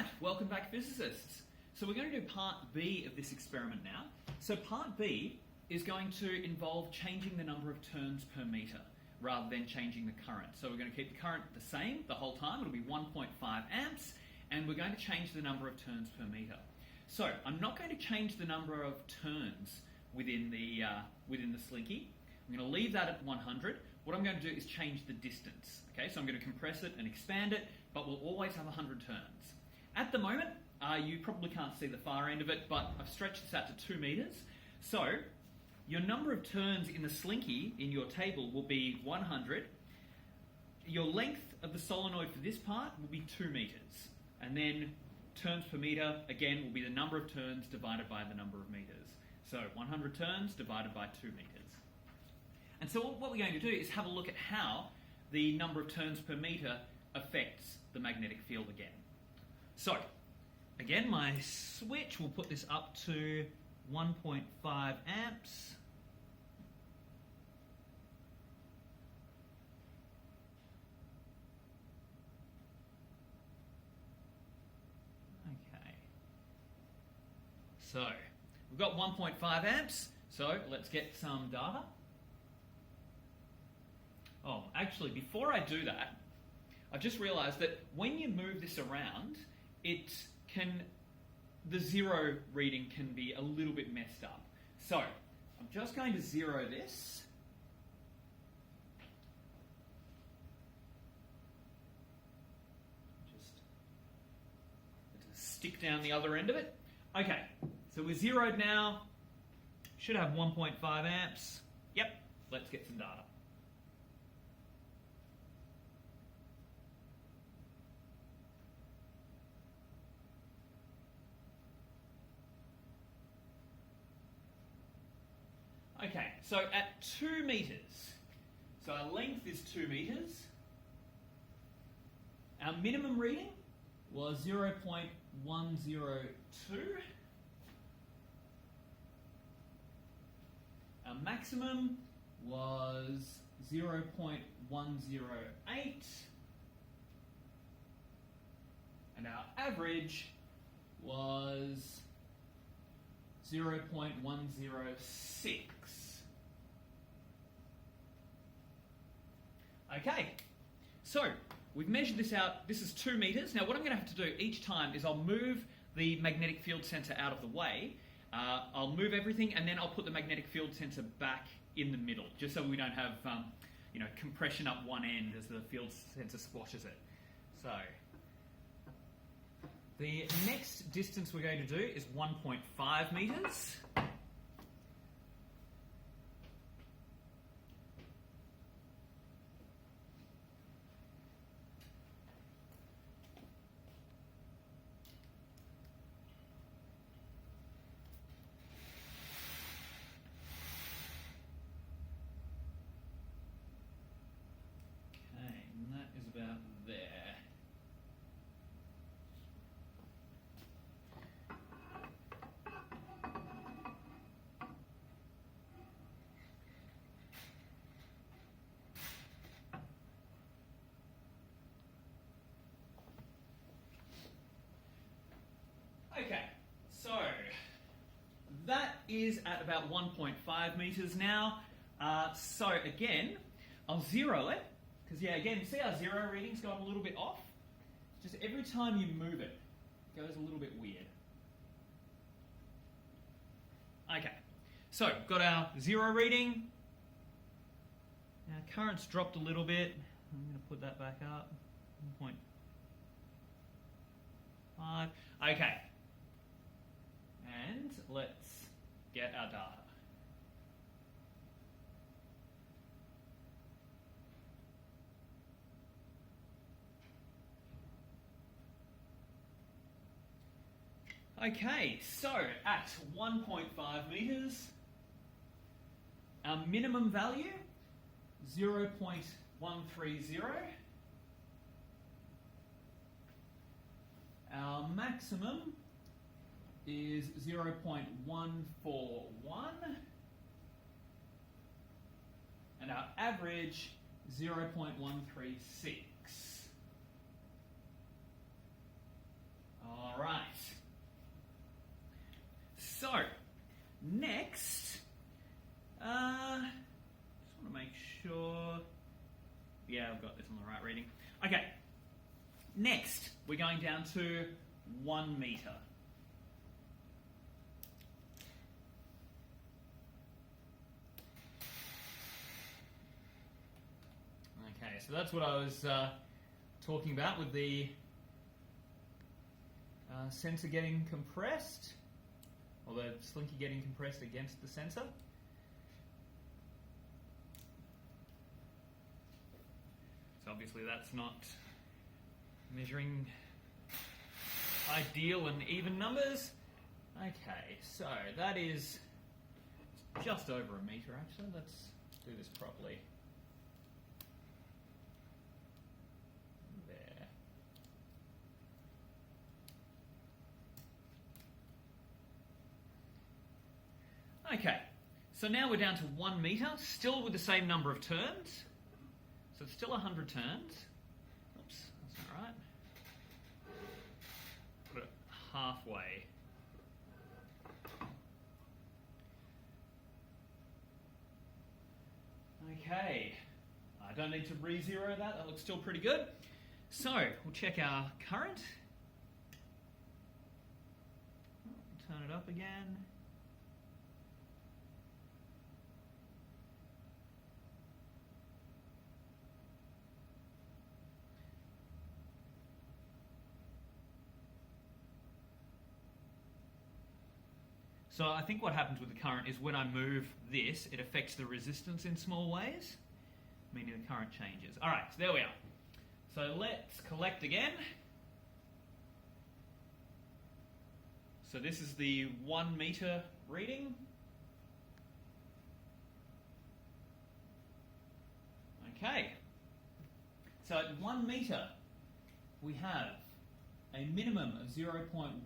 Alright, welcome back physicists. So we're going to do part B of this experiment now. So part B is going to involve changing the number of turns per metre rather than changing the current. So we're going to keep the current the same the whole time, it'll be 1.5 amps, and we're going to change the number of turns per metre. So I'm not going to change the number of turns within the Slinky. I'm going to leave that at 100. What I'm going to do is change the distance. Okay, so I'm going to compress it and expand it, but we'll always have 100 turns. At the moment, you probably can't see the far end of it, but I've stretched this out to 2 metres. So your number of turns in the Slinky in your table will be 100. Your length of the solenoid for this part will be 2 metres. And then turns per metre, again, will be the number of turns divided by the number of metres. So 100 turns divided by 2 metres. And so what we're going to do is have a look at how the number of turns per metre affects the magnetic field again. So, again, my switch, we'll put this up to 1.5 amps. Okay. So, we've got 1.5 amps, so let's get some data. Oh, actually, before I do that, I've just realised that when you move this around, the zero reading can be a little bit messed up. So, I'm just going to zero this. Just stick down the other end of it. Okay, so we're zeroed now. Should have 1.5 amps. Yep, let's get some data. Okay, so at 2 metres, so our length is 2 metres, our minimum reading was 0.102, our maximum was 0.108, and our average was 0.106. Okay, so we've measured this out. This is 2 metres. Now what I'm going to have to do each time is I'll move the magnetic field sensor out of the way. I'll move everything and then I'll put the magnetic field sensor back in the middle, just so we don't have compression up one end as the field sensor squashes it. So the next distance we're going to do is 1.5 metres. Okay, and that is about there. Okay, so that is at about 1.5 metres now. So again, I'll zero it, because again, see our zero reading's gone a little bit off? Just every time you move it, it goes a little bit weird. Okay, so got our zero reading. Now current's dropped a little bit. I'm going to put that back up. 1.5. Okay. And let's get our data. Okay, so at 1.5 metres, our minimum value, 0.130. Our maximum is 0.141. And our average, 0.136. All right. So, next, just want to make sure. Yeah, I've got this on the right reading. Okay. Next, we're going down to 1 metre. Okay, so that's what I was talking about with the sensor getting compressed, or the Slinky getting compressed against the sensor. So obviously that's not measuring ideal and even numbers. Okay, so that is just over a metre actually. Let's do this properly. There. Okay, so now we're down to 1 metre, still with the same number of turns. So it's still 100 turns. Oops, that's not right. Put it halfway. Okay, I don't need to re-zero that. That looks still pretty good. So we'll check our current. Turn it up again. So I think what happens with the current is when I move this, it affects the resistance in small ways, meaning the current changes. All right, so there we are. So let's collect again. So this is the 1 metre reading. Okay. So at 1 metre, we have a minimum of 0.192.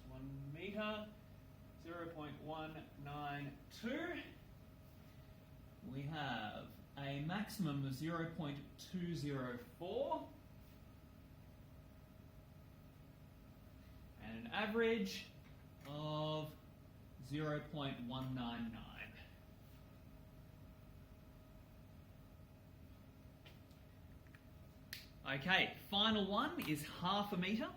1 metre, 0.192. We have a maximum of 0.204 and an average of 0.199. Okay, final one is half a metre.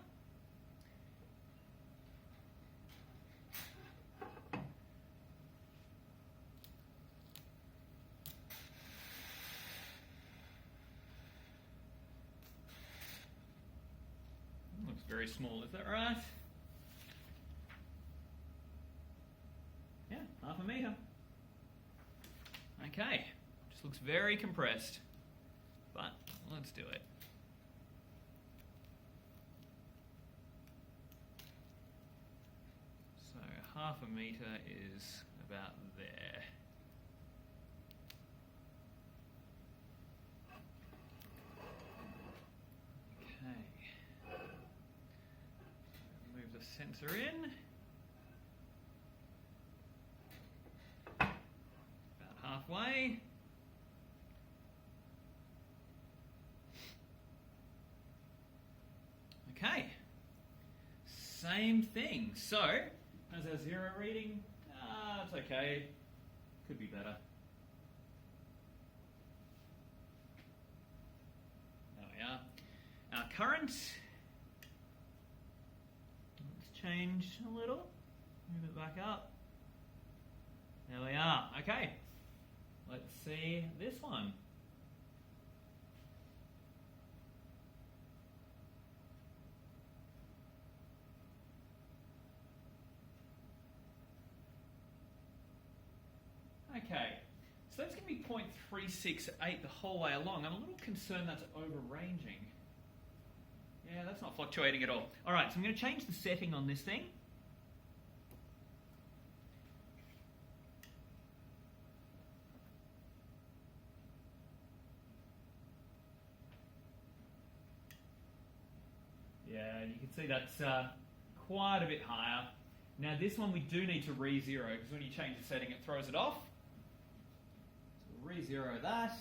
Looks very small, is that right? Yeah, half a metre. Okay, just looks very compressed, but let's do it. So half a metre is about there. Okay. Move the sensor in. About halfway. Okay. Same thing. So, how's our zero reading? It's okay. Could be better. There we are. Our current. Let's change a little. Move it back up. There we are. Okay. Let's see this one. Okay, so that's going to be 0.368 the whole way along. I'm a little concerned that's over-ranging. Yeah, that's not fluctuating at all. All right, so I'm going to change the setting on this thing. Yeah, you can see that's quite a bit higher. Now this one we do need to re-zero because when you change the setting it throws it off. So we'll re-zero that.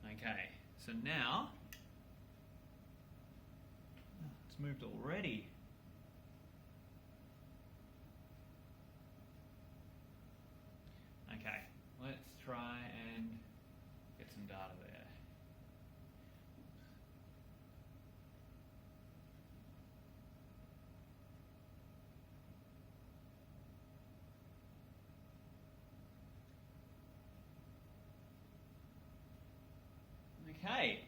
Okay, So now, it's moved already. Okay, let's try and get some data there. Okay,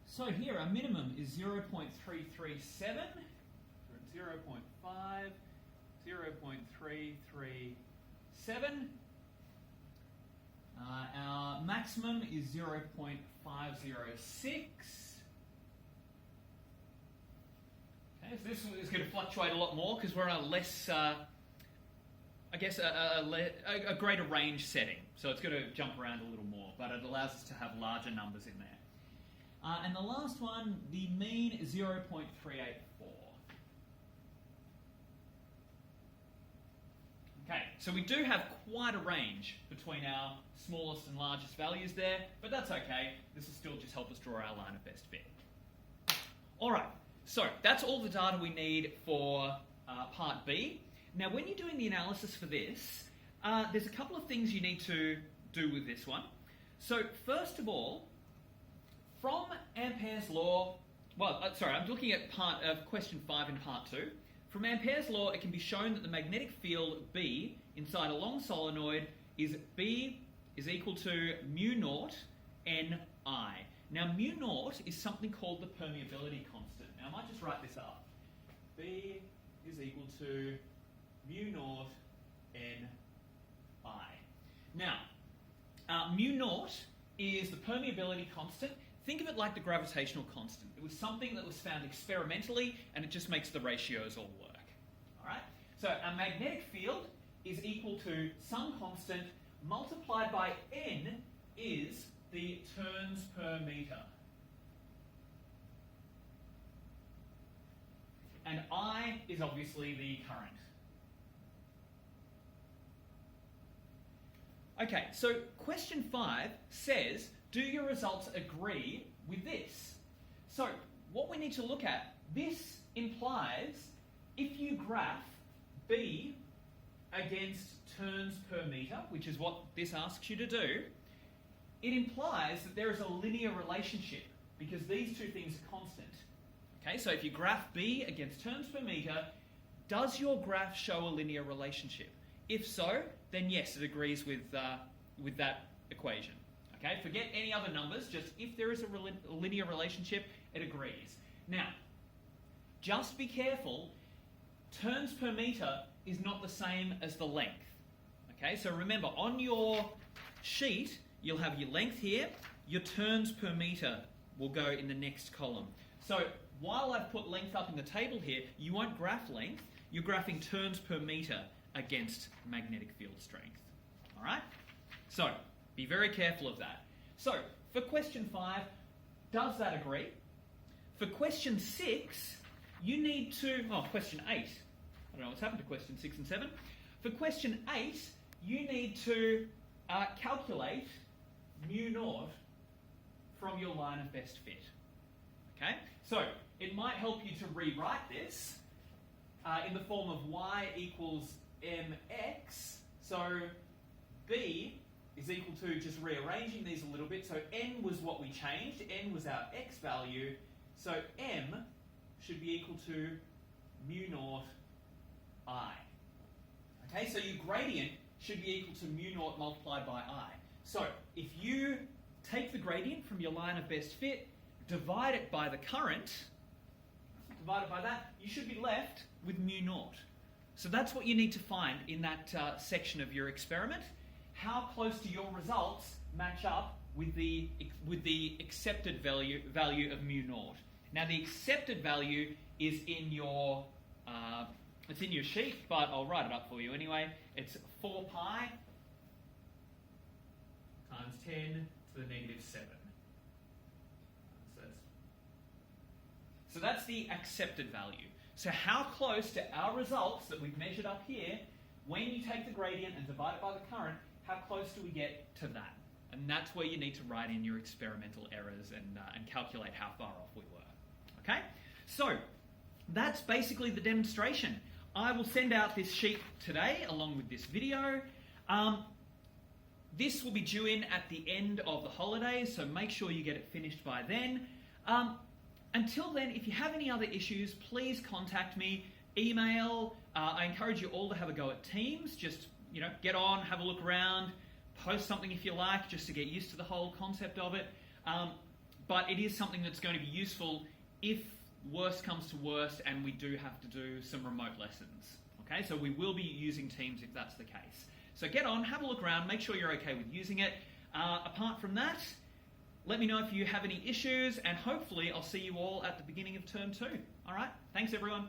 so here our minimum is 0.337, 0.5, 0.337. Our maximum is 0.506. Okay, so this is going to fluctuate a lot more because we're on a less, I guess, a greater range setting. So it's going to jump around a little more, but it allows us to have larger numbers in there. And the last one, the mean is 0.384. Okay, so we do have quite a range between our smallest and largest values there, but that's okay. This will still just help us draw our line of best fit. All right, so that's all the data we need for part B. Now, when you're doing the analysis for this, there's a couple of things you need to do with this one. So first of all, from Ampere's law, I'm looking at question 5 in part 2. From Ampere's law, it can be shown that the magnetic field B inside a long solenoid is B is equal to mu naught Ni. Now, mu naught is something called the permeability constant. Now, I might just write this up. B is equal to mu naught Ni. Now, mu naught is the permeability constant. Think of it like the gravitational constant. It was something that was found experimentally, and it just makes the ratios all work. All right? So our magnetic field is equal to some constant multiplied by N is the turns per meter. And I is obviously the current. Okay, so question 5 says, do your results agree with this? So what we need to look at, this implies if you graph B against turns per meter, which is what this asks you to do, it implies that there is a linear relationship because these two things are constant. Okay, so if you graph B against turns per meter, does your graph show a linear relationship? If so, then yes, it agrees with that equation. Okay, forget any other numbers, just if there is a linear relationship, it agrees. Now, just be careful, turns per meter is not the same as the length. Okay, so remember, on your sheet, you'll have your length here, your turns per meter will go in the next column. So while I've put length up in the table here, you won't graph length, you're graphing turns per meter against magnetic field strength. All right? So, be very careful of that. So, for question 5, does that agree? For question 6, you need to... question 8. I don't know what's happened to question 6 and 7. For question 8, you need to calculate mu naught from your line of best fit. Okay? So, it might help you to rewrite this in the form of y equals mx. So, B is equal to, just rearranging these a little bit, so n was what we changed, n was our x value, so m should be equal to mu naught I. Okay, so your gradient should be equal to mu naught multiplied by I. So if you take the gradient from your line of best fit, divide it by the current, divided by that, you should be left with mu naught. So that's what you need to find in that section of your experiment. How close do your results match up with the accepted value of mu naught? Now the accepted value is in your it's in your sheet, but I'll write it up for you anyway. It's 4 pi times 10 to the negative 7. So that's the accepted value. So how close to our results that we've measured up here, when you take the gradient and divide it by the current, how close do we get to that? And that's where you need to write in your experimental errors and calculate how far off we were. Okay? So, that's basically the demonstration. I will send out this sheet today along with this video. This will be due in at the end of the holidays, so make sure you get it finished by then. Until then, if you have any other issues, please contact me, email. I encourage you all to have a go at Teams. Just, get on, have a look around, post something if you like, just to get used to the whole concept of it. But it is something that's going to be useful if worst comes to worst and we do have to do some remote lessons. Okay, so we will be using Teams if that's the case. So get on, have a look around, make sure you're okay with using it. Apart from that, let me know if you have any issues, and hopefully I'll see you all at the beginning of term 2. All right, thanks everyone.